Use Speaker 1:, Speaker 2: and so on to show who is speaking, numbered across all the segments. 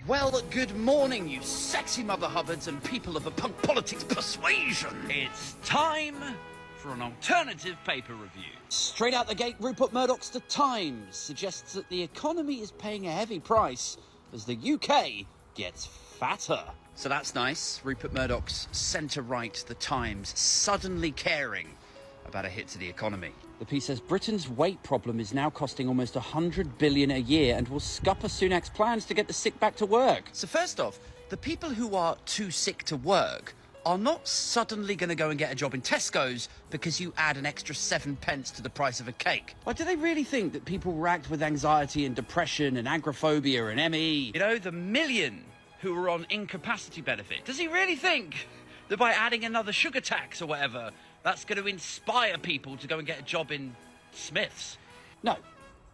Speaker 1: Well, good morning, you sexy mother hubbards and people of a punk politics persuasion.
Speaker 2: It's time for an alternative paper review.
Speaker 1: Straight out the gate, Rupert Murdoch's The Times suggests that the economy is paying a heavy price as the UK gets fatter. So that's nice. Rupert Murdoch's centre-right The Times suddenly caring about a hit to the economy. The piece says Britain's weight problem is now costing almost $100 billion a year and will scupper Sunak's plans to get the sick back to work. So first off, the people who are too sick to work are not suddenly going to go and get a job in Tesco's because you add an extra 7 pence to the price of a cake. Or do they really think that people racked with anxiety and depression and agoraphobia and ME,
Speaker 2: You know, the million who are on incapacity benefit, does he really think that by adding another sugar tax or whatever, that's going to inspire people to go and get a job in Smith's?
Speaker 1: No,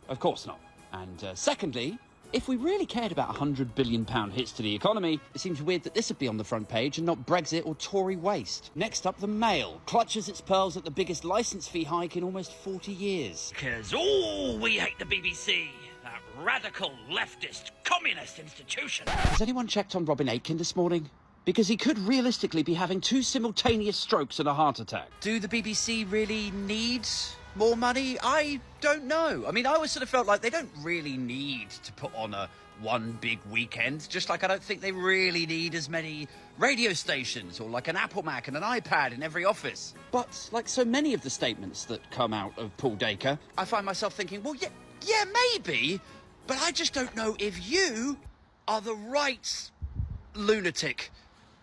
Speaker 1: of course not. And secondly, if we really cared about £100 billion hits to the economy, it seems weird that this would be on the front page and not Brexit or Tory waste. Next up, the Mail clutches its pearls at the biggest licence fee hike in almost 40 years.
Speaker 2: Because, we hate the BBC, that radical leftist communist institution.
Speaker 1: Has anyone checked on Robin Aitken this morning? Because he could realistically be having 2 simultaneous strokes and a heart attack. Do the BBC really need more money? I don't know. I mean, I always sort of felt like they don't really need to put on a one big weekend, just like I don't think they really need as many radio stations or like an Apple Mac and an iPad in every office. But like so many of the statements that come out of Paul Dacre, I find myself thinking, well, yeah, maybe, but I just don't know if you are the right lunatic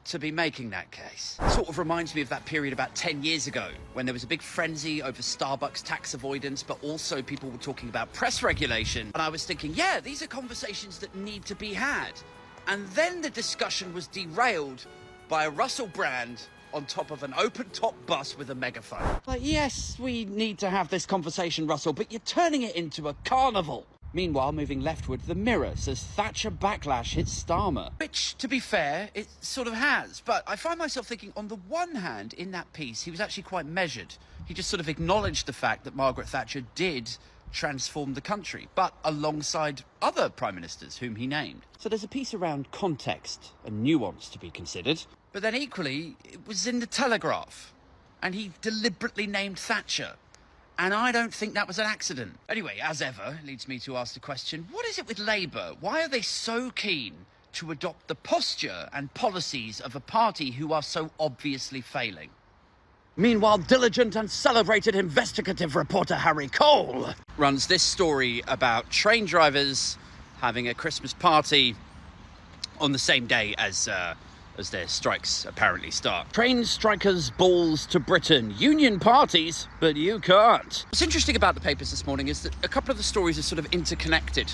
Speaker 1: to be making that case. Sort of reminds me of that period about 10 years ago when there was a big frenzy over Starbucks tax avoidance, but also people were talking about press regulation. And I was thinking, yeah, these are conversations that need to be had. And then the discussion was derailed by a Russell Brand on top of an open-top bus with a megaphone. Like, yes, we need to have this conversation, Russell, but you're turning it into a carnival. Meanwhile, moving leftward, the Mirror says Thatcher backlash hits Starmer. Which, to be fair, it sort of has. But I find myself thinking, on the one hand, in that piece, he was actually quite measured. He just sort of acknowledged the fact that Margaret Thatcher did transform the country, but alongside other prime ministers whom he named. So there's a piece around context and nuance to be considered. But then equally, it was in the Telegraph, and he deliberately named Thatcher. And I don't think that was an accident. Anyway, as ever, it leads me to ask the question, what is it with Labour? Why are they so keen to adopt the posture and policies of a party who are so obviously failing? Meanwhile, diligent and celebrated investigative reporter Harry Cole runs this story about train drivers having a Christmas party on the same day as their strikes apparently start. Train strikers balls to Britain. Union parties, but you can't. What's interesting about the papers this morning is that a couple of the stories are sort of interconnected.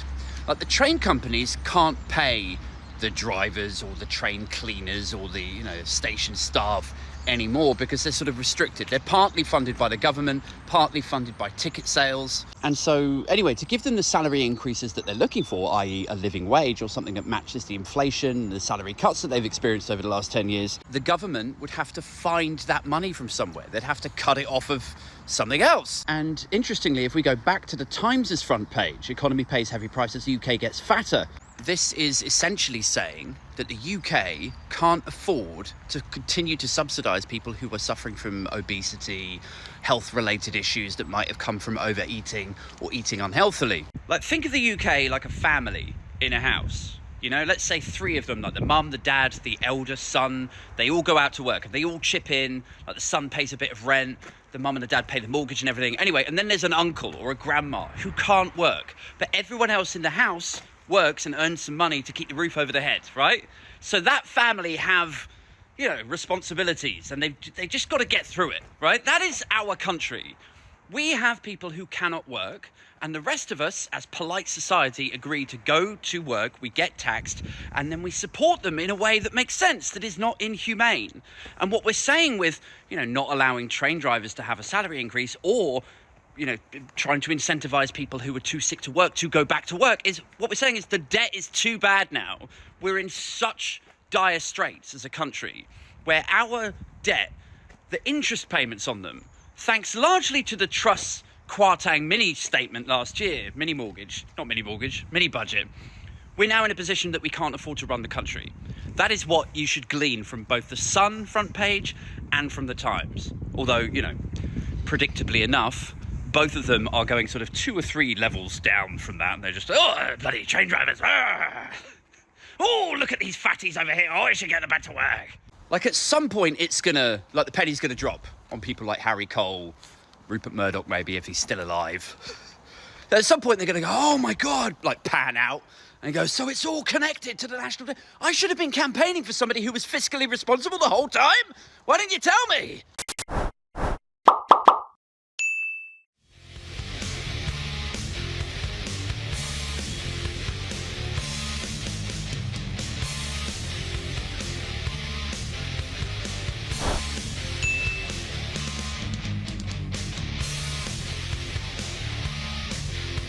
Speaker 1: Like the train companies can't pay the drivers or the train cleaners or the, station staff anymore because they're sort of restricted. They're partly funded by the government, partly funded by ticket sales. And so, anyway, to give them the salary increases that they're looking for, i.e. a living wage or something that matches the inflation, the salary cuts that they've experienced over the last 10 years, the government would have to find that money from somewhere. They'd have to cut it off of something else. And interestingly, if we go back to the Times' front page, economy pays heavy prices, the UK gets fatter. This is essentially saying that the UK can't afford to continue to subsidise people who are suffering from obesity, health-related issues that might have come from overeating or eating unhealthily.
Speaker 2: Like, think of the UK like a family in a house. Let's say 3 of them, like the mum, the dad, the elder son, they all go out to work and they all chip in, like the son pays a bit of rent, the mum and the dad pay the mortgage and everything. Anyway, and then there's an uncle or a grandma who can't work, but everyone else in the house works and earns some money to keep the roof over their head, right? So that family have, responsibilities and they just got to get through it, right? That is our country. We have people who cannot work and the rest of us as polite society agree to go to work, we get taxed and then we support them in a way that makes sense, that is not inhumane. And what we're saying with, not allowing train drivers to have a salary increase or trying to incentivize people who are too sick to work to go back to work is what we're saying is the debt is too bad now. We're in such dire straits as a country where our debt, the interest payments on them, thanks largely to the Truss Kwarteng mini statement last year, mini budget, we're now in a position that we can't afford to run the country. That is what you should glean from both the Sun front page and from the Times. Although, you know, predictably enough, both of them are going sort of 2 or 3 levels down from that. And they're just, oh, bloody train drivers. Ah. Oh, look at these fatties over here. Oh, I should get them back to work. Like, at some point, it's gonna, like, the penny's gonna drop on people like Harry Cole, Rupert Murdoch, maybe, if he's still alive. At some point, they're gonna go, oh my God, like, pan out and go, so it's all connected to the national debt. I should have been campaigning for somebody who was fiscally responsible the whole time. Why didn't you tell me?